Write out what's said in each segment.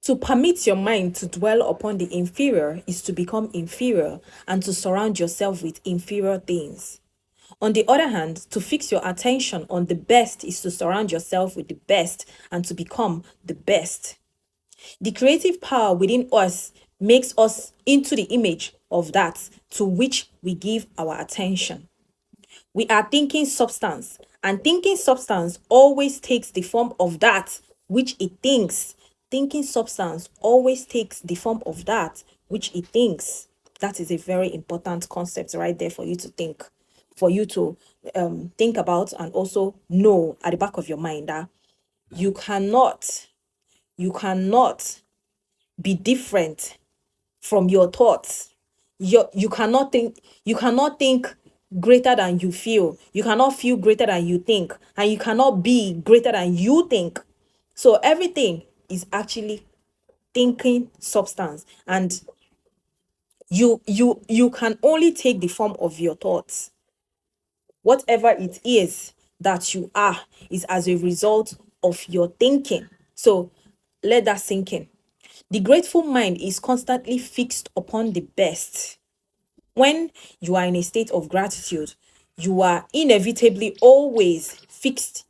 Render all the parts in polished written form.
To permit your mind to dwell upon the inferior is to become inferior and to surround yourself with inferior things. On the other hand, to fix your attention on the best is to surround yourself with the best and to become the best. The creative power within us makes us into the image of that to which we give our attention. We are thinking substance, and thinking substance always takes the form of that which it thinks. Thinking substance always takes the form of that which it thinks. That is a very important concept right there for you to think, for you to think about, and also know at the back of your mind that you cannot, you cannot be different from your thoughts. You cannot think greater than you feel. You cannot feel greater than you think, and you cannot be greater than you think. So everything is actually thinking substance, and you can only take the form of your thoughts. Whatever it is that you are is as a result of your thinking. So let that sink in. The grateful mind is constantly fixed upon the best. When you are in a state of gratitude, you are inevitably always fixed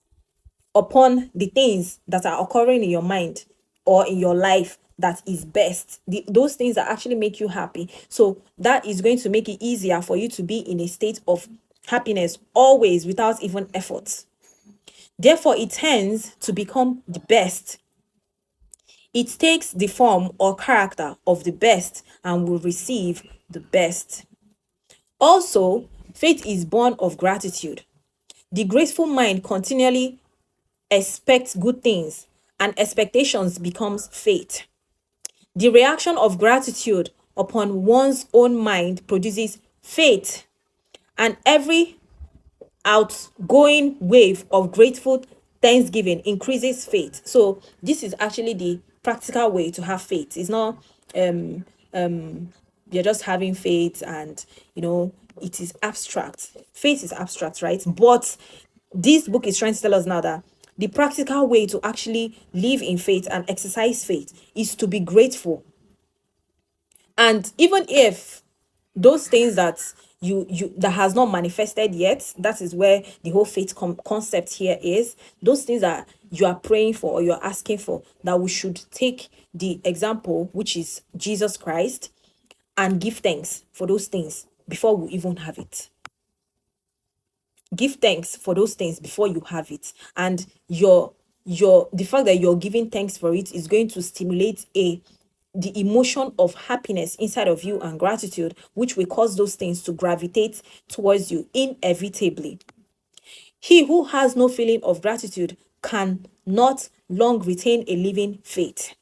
upon the things that are occurring in your mind or in your life that is best. Those things that actually make you happy. So that is going to make it easier for you to be in a state of happiness always without even effort. Therefore, it tends to become the best. It takes the form or character of the best and will receive the best. Also, faith is born of gratitude. The grateful mind continually expects good things, and expectations becomes faith. The reaction of gratitude upon one's own mind produces faith, and every outgoing wave of grateful thanksgiving increases faith. So this is actually the practical way to have faith. It's not you're just having faith and it is abstract. Faith is abstract, right? But this book is trying to tell us now that the practical way to actually live in faith and exercise faith is to be grateful. And even if those things that you that has not manifested yet, that is where the whole faith concept here is. Those things that you are praying for or you're asking for, that we should take the example, which is Jesus Christ, and give thanks for those things before we even have it. Give thanks for those things before you have it, and your the fact that you're giving thanks for it is going to stimulate the emotion of happiness inside of you and gratitude, which will cause those things to gravitate towards you inevitably. He who has no feeling of gratitude can not long retain a living faith.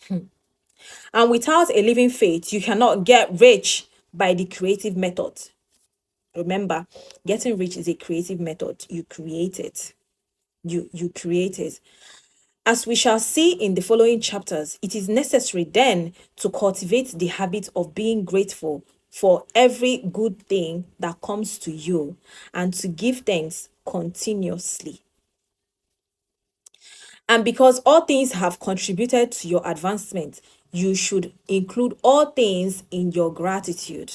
And without a living faith, you cannot get rich by the creative method. Remember, getting rich is a creative method. You create it. You create it. As we shall see in the following chapters, it is necessary then to cultivate the habit of being grateful for every good thing that comes to you and to give thanks continuously. And because all things have contributed to your advancement, you should include all things in your gratitude.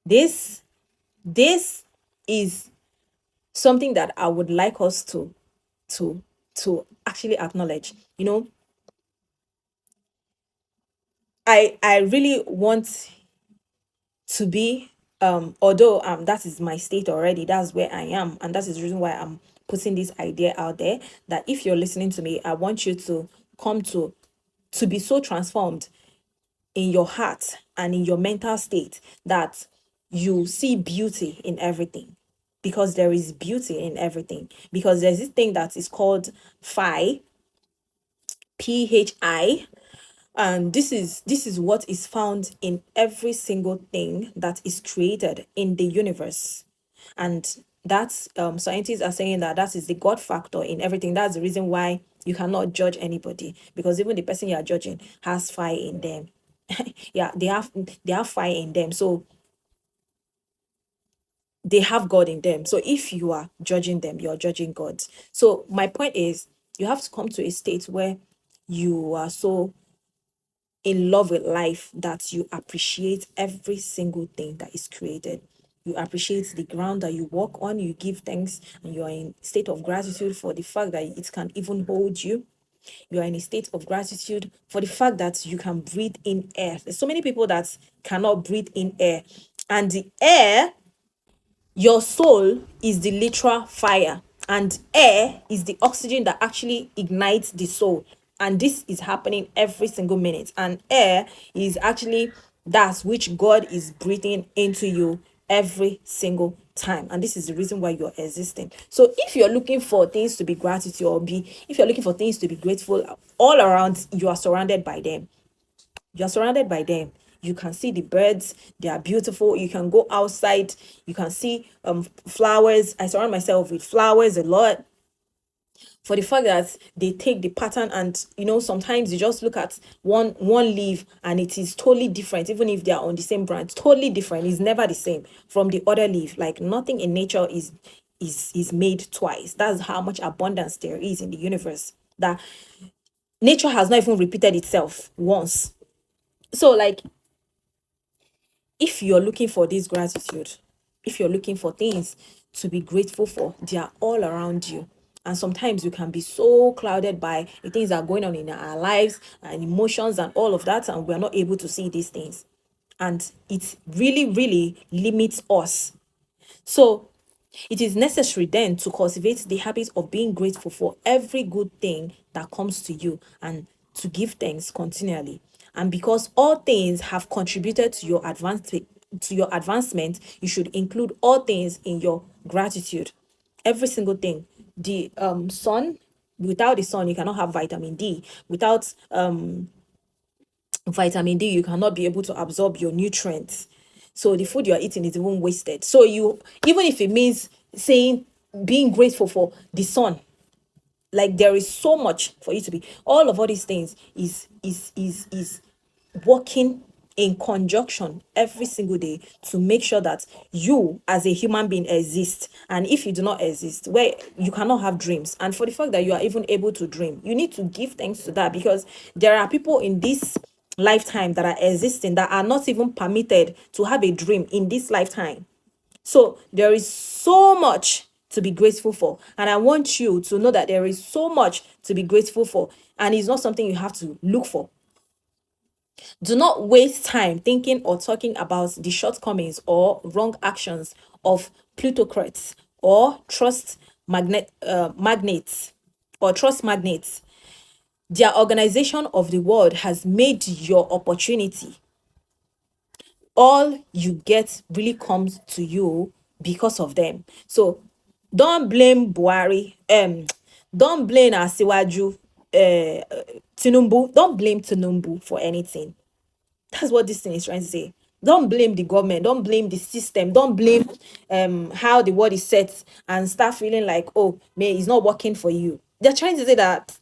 This this is something that I would like us to to actually acknowledge. I really want to be although that is my state already, that's where I am, and that is the reason why I'm putting this idea out there, that if you're listening to me, I want you to come to be so transformed in your heart and in your mental state that you see beauty in everything, because there is beauty in everything. Because there's this thing that is called phi, and this is what is found in every single thing that is created in the universe. And that's scientists are saying that that is the god factor in everything. That's the reason why you cannot judge anybody, because even the person you are judging has fire in them. Yeah, they have fire in them, so they have God in them. So if you are judging them, you're judging God. So my point is, you have to come to a state where you are so in love with life that you appreciate every single thing that is created. You appreciate the ground that you walk on, you give thanks, and you are in state of gratitude for the fact that it can even hold you. You are in a state of gratitude for the fact that you can breathe in air. There's so many people that cannot breathe in air. And the air, your soul is the literal fire, and air is the oxygen that actually ignites the soul. And this is happening every single minute. And air is actually that which God is breathing into you every single time. And this is the reason why you're existing. So if you're looking for things to be gratitude or be, if you're looking for things to be grateful all around, you are surrounded by them. You're surrounded by them. You can see the birds, they are beautiful. You can go outside, you can see flowers. I surround myself with flowers a lot, for the fact that they take the pattern. And sometimes you just look at one leaf and it is totally different, even if they are on the same branch. Totally different, it's never the same from the other leaf. Like nothing in nature is made twice. That's how much abundance there is in the universe, that nature has not even repeated itself once. So like, if you're looking for this gratitude, if you're looking for things to be grateful for, they are all around you. And sometimes you can be so clouded by the things that are going on in our lives and emotions and all of that, and we're not able to see these things. And it really, really limits us. So it is necessary then to cultivate the habit of being grateful for every good thing that comes to you, and to give thanks continually. And because all things have contributed to your advancement, you should include all things in your gratitude. Every single thing. The sun, without the sun, you cannot have vitamin D. Without vitamin D, you cannot be able to absorb your nutrients. So the food you are eating is even wasted. So you, even if it means saying, being grateful for the sun, like there is so much for you to be, all these things is working in conjunction every single day to make sure that you as a human being exist. And if you do not exist, where you cannot have dreams. And for the fact that you are even able to dream, you need to give thanks to that, because there are people in this lifetime that are existing that are not even permitted to have a dream in this lifetime. So there is so much to be grateful for. And I want you to know that there is so much to be grateful for. And it's not something you have to look for. Do not waste time thinking or talking about the shortcomings or wrong actions of plutocrats or magnates or trust magnates. Their organization of the world has made your opportunity. All you get really comes to you because of them. So don't blame Buhari. Don't blame Asiwaju, Tinubu. Don't blame Tinubu for anything. That's what this thing is trying to say. Don't blame the government. Don't blame the system. Don't blame how the world is set and start feeling like, oh, man, it's not working for you. They're trying to say that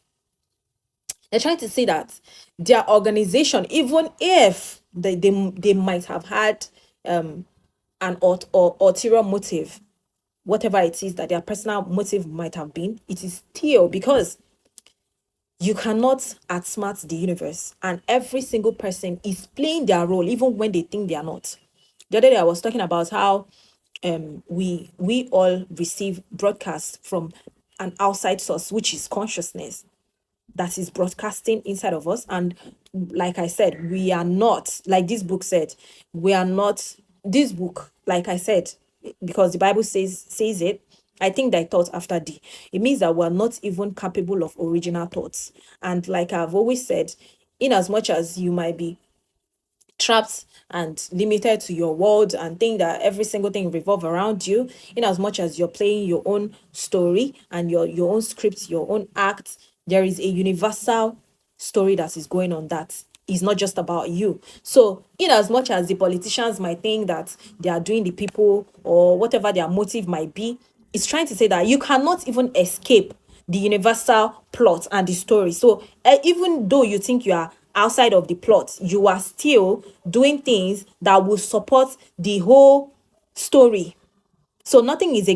their organization, even if they might have had an or ulterior motive, whatever it is that their personal motive might have been, it is still because you cannot outsmart the universe, and every single person is playing their role even when they think they are not. The other day I was talking about how we all receive broadcasts from an outside source, which is consciousness, that is broadcasting inside of us. And like I said, we are not, like this book said, we are not, this book, like I said, because the Bible says it. I think that thought after D, it means that we're not even capable of original thoughts. And like I've always said, in as much as you might be trapped and limited to your world and think that every single thing revolve around you, in as much as you're playing your own story and your own script, your own act, there is a universal story that is going on that is not just about you. So in as much as the politicians might think that they are doing the people or whatever their motive might be, it's trying to say that you cannot even escape the universal plot and the story. So even though you think you are outside of the plot, you are still doing things that will support the whole story. So nothing is a